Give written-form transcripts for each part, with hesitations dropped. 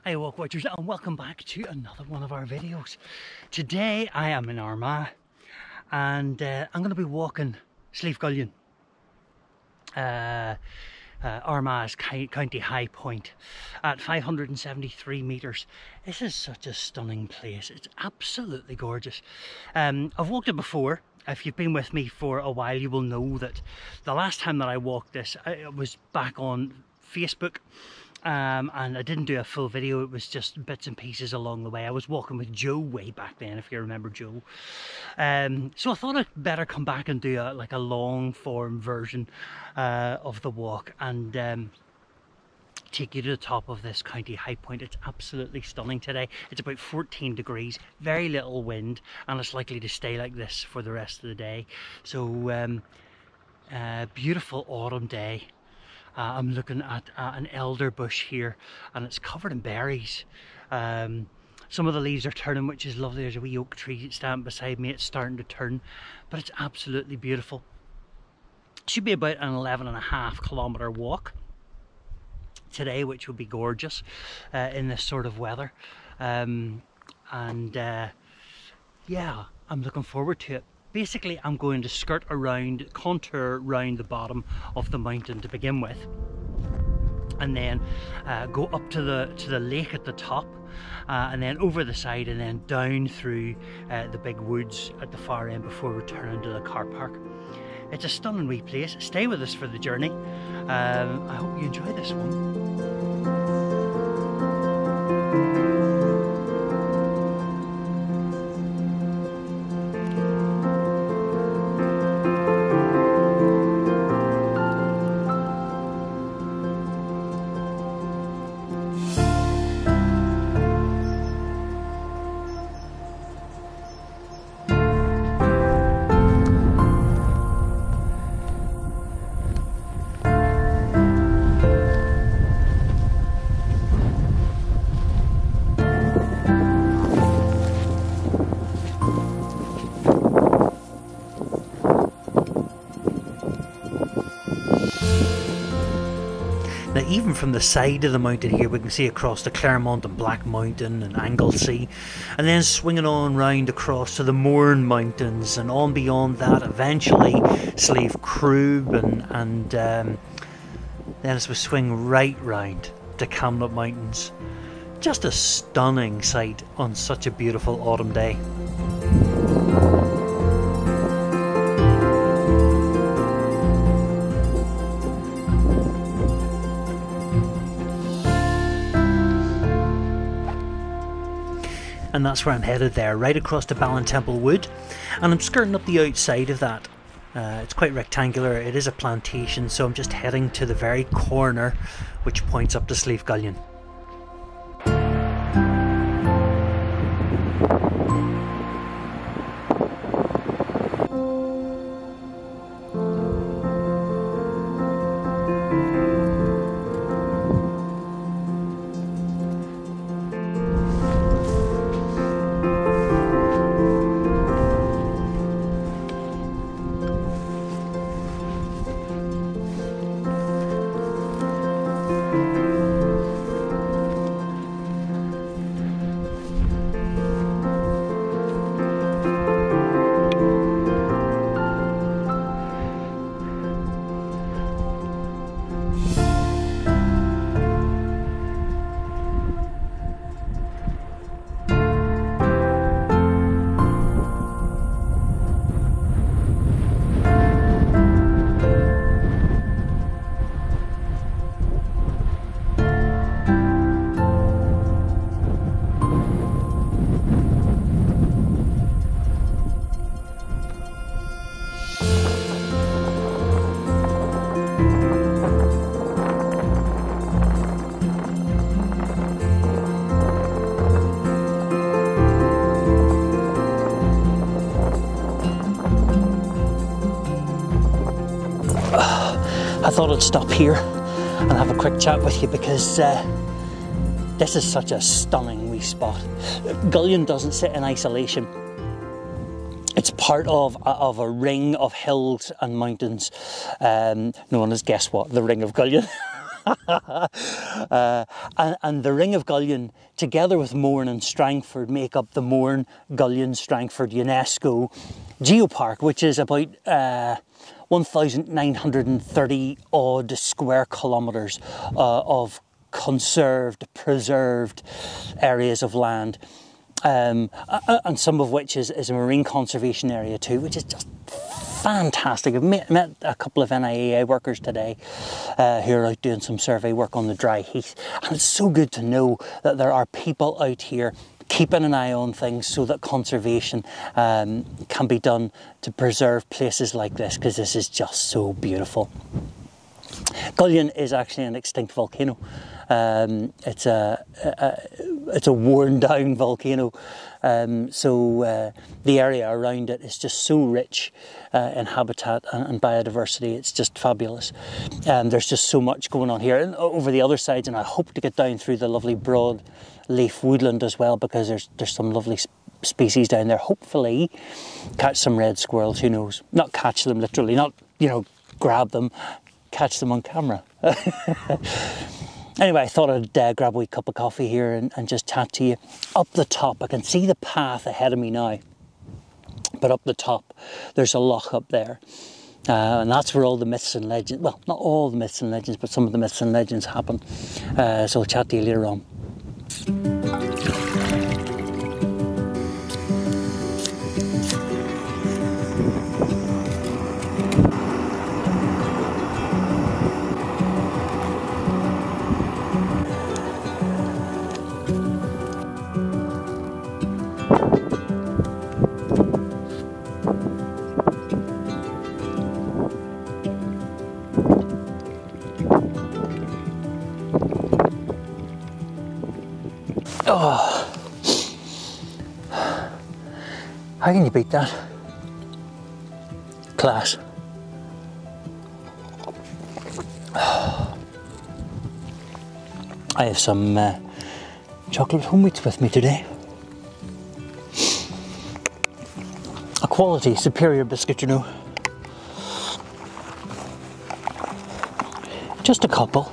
Hi Walkwatchers, and welcome back to another one of our videos. Today I am in Armagh and I'm going to be walking Slieve Gullion, Armagh's county high point at 573 metres. This is such a stunning place. It's absolutely gorgeous. I've walked it before. If you've been with me for a while, you will know that the last time that I walked this, it was back on Facebook. And I didn't do a full video, it was just bits and pieces along the way. I was walking with Joe way back then, if you remember Joe. So I thought I'd better come back and do a long form version of the walk and take you to the top of this county high point. It's absolutely stunning today. It's about 14 degrees, very little wind, and it's likely to stay like this for the rest of the day. So beautiful autumn day. I'm looking at an elder bush here and it's covered in berries. Some of the leaves are turning, which is lovely. There's a wee oak tree standing beside me. It's starting to turn, but it's absolutely beautiful. It should be about an 11.5 kilometre walk today, which would be gorgeous in this sort of weather. Yeah, I'm looking forward to it. Basically, I'm going to skirt around, contour round the bottom of the mountain to begin with, and then go up to the lake at the top, and then over the side, and then down through the big woods at the far end before returning to the car park. It's a stunning wee place. Stay with us for the journey. I hope you enjoy this one. Now, even from the side of the mountain here, we can see across the Claremont and Black Mountain and Anglesey, and then swinging on round across to the Mourne Mountains, and on beyond that, eventually Slieve and then as we swing right round to Camlet Mountains. Just a stunning sight on such a beautiful autumn day. And that's where I'm headed there, right across to Ballintemple Wood, and I'm skirting up the outside of that. It's quite rectangular, it is a plantation, so I'm just heading to the very corner which points up to Slieve Gullion. I thought I'd stop here and have a quick chat with you because this is such a stunning wee spot. Gullion doesn't sit in isolation. It's part of a ring of hills and mountains known as, guess what, the Ring of Gullion. And the Ring of Gullion, together with Mourne and Strangford, make up the Mourne Gullion Strangford UNESCO Geopark, which is about 1,930 odd square kilometres of conserved, preserved areas of land. And some of which is a marine conservation area too, which is just fantastic. I've met a couple of NIAA workers today who are out doing some survey work on the dry heath, and it's so good to know that there are people out here keeping an eye on things so that conservation can be done to preserve places like this, because this is just so beautiful. Gullion is actually an extinct volcano. It's a worn down volcano, so the area around it is just so rich in habitat and biodiversity. It's just fabulous. There's just so much going on here, and over the other sides, and I hope to get down through the lovely broad leaf woodland as well, because there's some lovely species down there. Hopefully catch some red squirrels, who knows. Not catch them literally, not, you know, grab them, catch them on camera. Anyway, I thought I'd grab a wee cup of coffee here and just chat to you. Up the top, I can see the path ahead of me now, but up the top there's a loch up there, and that's where all the myths and legends, well, not all the myths and legends, but some of the myths and legends happen. So I'll chat to you later on. Oh, how can you beat that? Class. I have some chocolate home wheats with me today. A quality, superior biscuit, you know. Just a couple.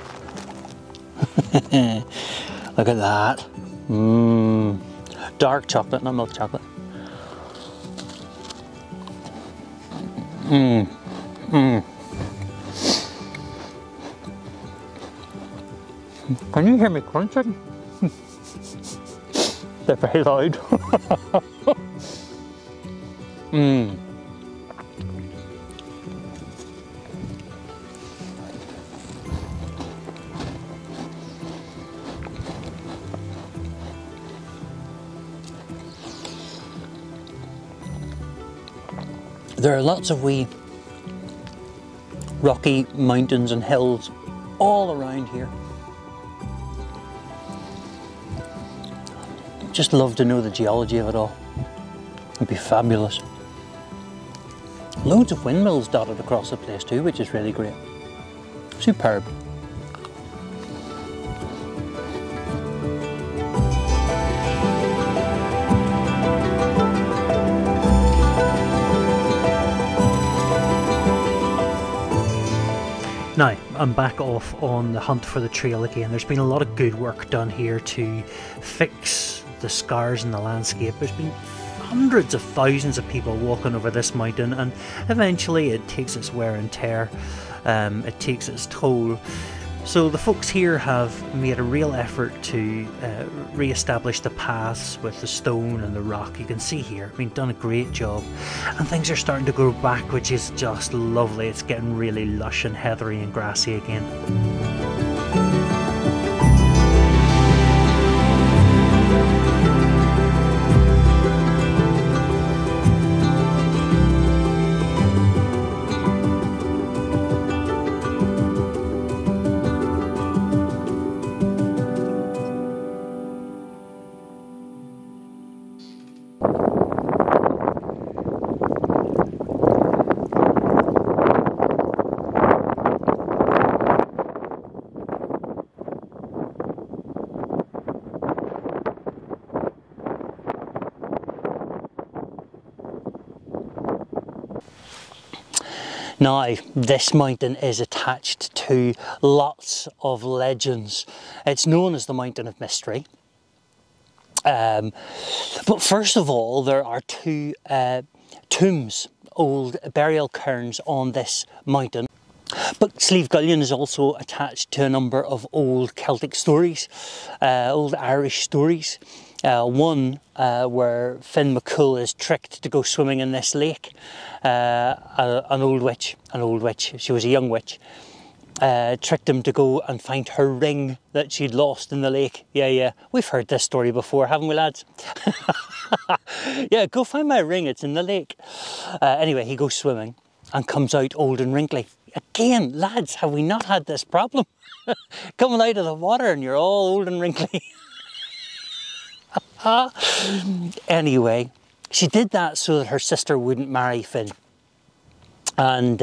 Look at that. Dark chocolate, not milk chocolate. Can you hear me crunching? They're very loud. There are lots of wee rocky mountains and hills all around here. Just love to know the geology of it all. It'd be fabulous. Loads of windmills dotted across the place too, which is really great. Superb. Now, I'm back off on the hunt for the trail again. There's been a lot of good work done here to fix the scars in the landscape. There's been hundreds of thousands of people walking over this mountain, and eventually it takes its wear and tear, it takes its toll. So the folks here have made a real effort to re-establish the paths with the stone and the rock. You can see here, I mean, done a great job, and things are starting to grow back, which is just lovely. It's getting really lush and heathery and grassy again. Now, this mountain is attached to lots of legends. It's known as the Mountain of Mystery. But first of all, there are two tombs, old burial cairns on this mountain. But Slieve Gullion is also attached to a number of old Celtic stories, old Irish stories. One where Finn McCool is tricked to go swimming in this lake. An old witch, she was a young witch, tricked him to go and find her ring that she'd lost in the lake. Yeah, we've heard this story before, haven't we, lads? Yeah, go find my ring, it's in the lake. Anyway, he goes swimming and comes out old and wrinkly. Again, lads, have we not had this problem? Coming out of the water and you're all old and wrinkly. Anyway, she did that so that her sister wouldn't marry Finn. And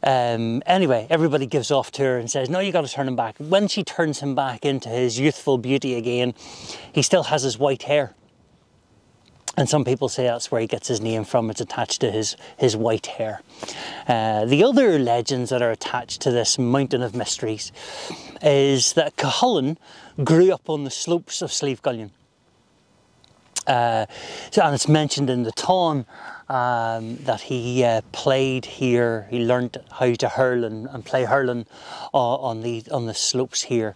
anyway, everybody gives off to her and says, no, you got to turn him back. When she turns him back into his youthful beauty again, he still has his white hair. And some people say that's where he gets his name from. It's attached to his white hair. The other legends that are attached to this Mountain of Mysteries is that Cuchulainn grew up on the slopes of Slieve Gullion. And it's mentioned in the Táin that he played here. He learnt how to hurl and play hurling on the slopes here.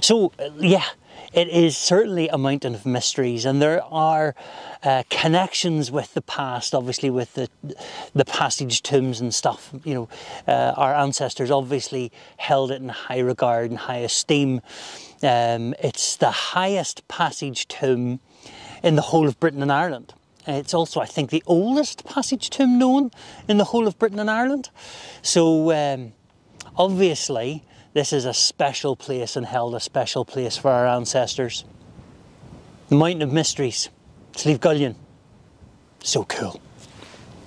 So yeah, it is certainly a mountain of mysteries, and there are connections with the past, obviously with the passage tombs and stuff. You know, our ancestors obviously held it in high regard and high esteem. It's the highest passage tomb in the whole of Britain and Ireland. It's also, I think, the oldest passage tomb known in the whole of Britain and Ireland. So obviously this is a special place and held a special place for our ancestors. The Mountain of Mysteries, Slieve Gullion. So cool.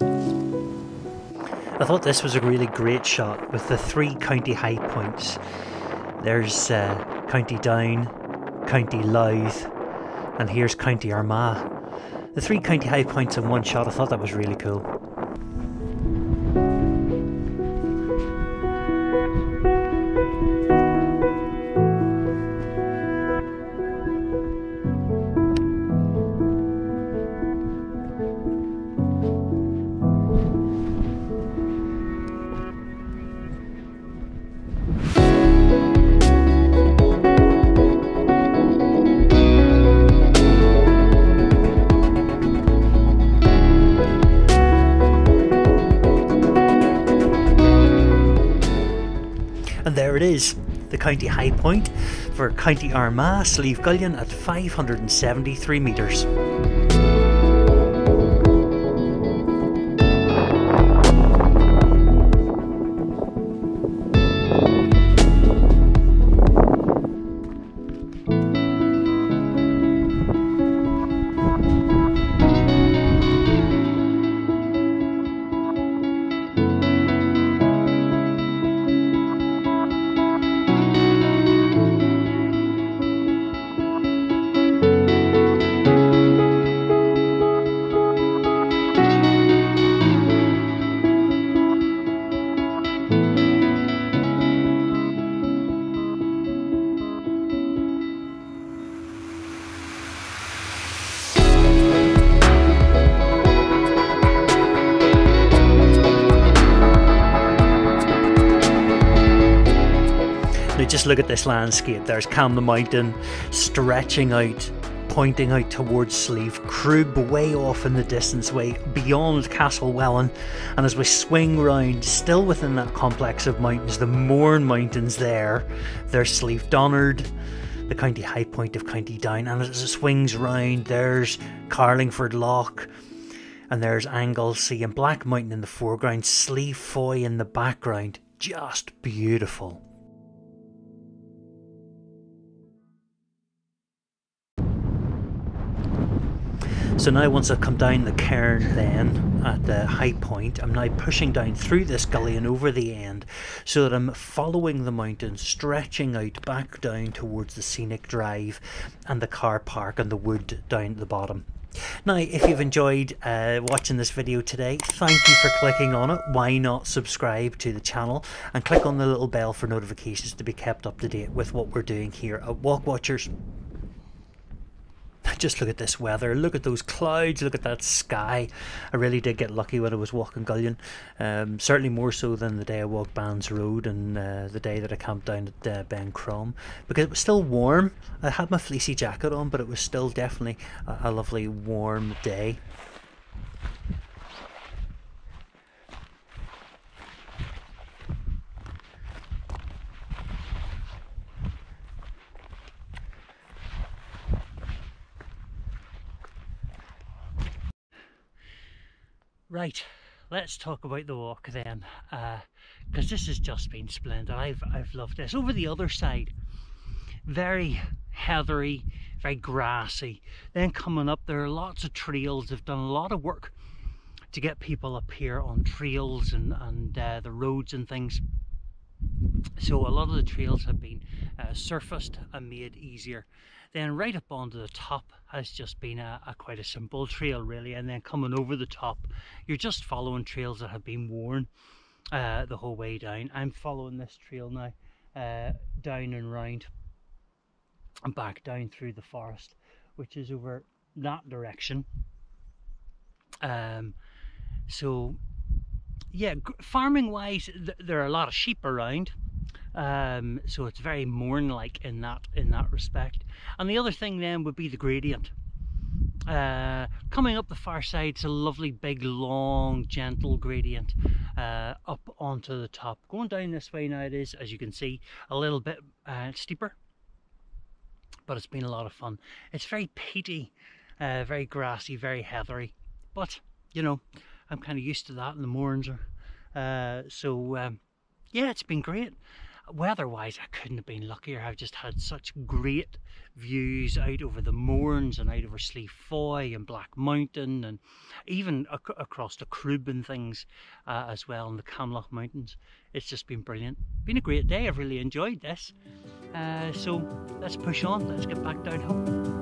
I thought this was a really great shot with the three county high points. There's County Down, County Louth, and here's County Armagh. The three county high points in one shot, I thought that was really cool. And there it is, the county high point for County Armagh, Slieve Gullion at 573 metres. Just look at this landscape. There's Camna Mountain stretching out, pointing out towards Slieve, Crub way off in the distance, way beyond Castlewellan, and as we swing round, still within that complex of mountains, the Mourne Mountains there's Slieve Donard, the county high point of County Down, and as it swings round, there's Carlingford Loch, and there's Anglesey and Black Mountain in the foreground, Slieve Foy in the background. Just beautiful. So now once I've come down the cairn then, at the high point, I'm now pushing down through this gully and over the end, so that I'm following the mountain, stretching out back down towards the scenic drive and the car park and the wood down at the bottom. Now, if you've enjoyed watching this video today, thank you for clicking on it. Why not subscribe to the channel and click on the little bell for notifications to be kept up to date with what we're doing here at Walkwatchers. Just look at this weather, look at those clouds, look at that sky. I really did get lucky when I was walking Gullion, certainly more so than the day I walked Bands Road and the day that I camped down at Ben Crom, because it was still warm. I had my fleecy jacket on, but it was still definitely a lovely warm day. Right, let's talk about the walk then, because this has just been splendid. I've loved this. Over the other side, very heathery, very grassy. Then coming up, there are lots of trails. They've done a lot of work to get people up here on trails and the roads and things. So a lot of the trails have been surfaced and made easier. Then right up onto the top has just been quite a simple trail really, and then coming over the top you're just following trails that have been worn the whole way down. I'm following this trail now down and round and back down through the forest, which is over that direction. So yeah, farming wise there are a lot of sheep around. So it's very mourn-like in that respect. And the other thing then would be the gradient. Coming up the far side, it's a lovely big long gentle gradient up onto the top. Going down this way now, it is, as you can see, a little bit steeper, but it's been a lot of fun. It's very peaty, very grassy, very heathery, but you know, I'm kind of used to that in the morns. Yeah, it's been great. Weather-wise, I couldn't have been luckier. I've just had such great views out over the Mourns and out over Slieve Foy and Black Mountain, and even across the Croob and things as well in the Camloch Mountains. It's just been brilliant. Been a great day. I've really enjoyed this. So let's push on. Let's get back down home.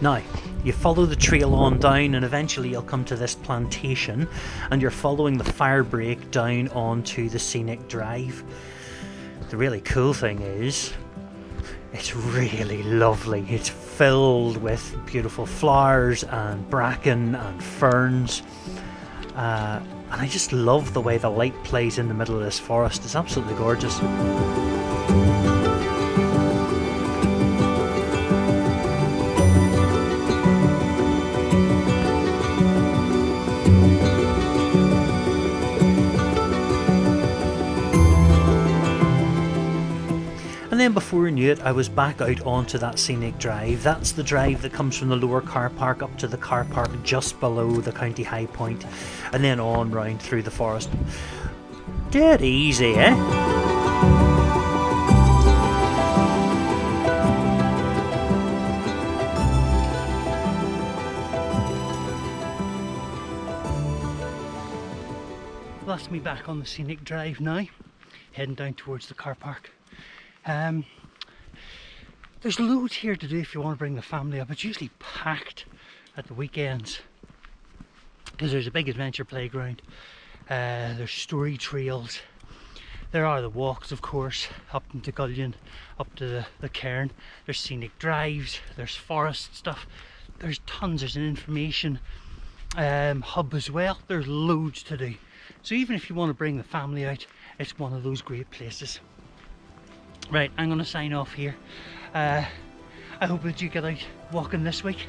Now, you follow the trail on down and eventually you'll come to this plantation, and you're following the fire break down onto the scenic drive. The really cool thing is, it's really lovely. It's filled with beautiful flowers and bracken and ferns. And I just love the way the light plays in the middle of this forest. It's absolutely gorgeous. And then before I knew it, I was back out onto that scenic drive. That's the drive that comes from the lower car park up to the car park just below the county high point, and then on round through the forest. Dead easy, eh? Well, that's me back on the scenic drive now, heading down towards the car park. There's loads here to do if you want to bring the family up. It's usually packed at the weekends because there's a big adventure playground. There's story trails. There are the walks, of course, up into Gullion, up to the cairn. There's scenic drives, there's forest stuff. There's tons, there's an information hub as well. There's loads to do. So even if you want to bring the family out, it's one of those great places. Right, I'm going to sign off here. I hope that you get out walking this week.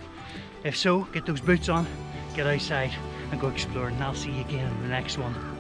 If so, get those boots on, get outside. and go exploring. And I'll see you again in the next one.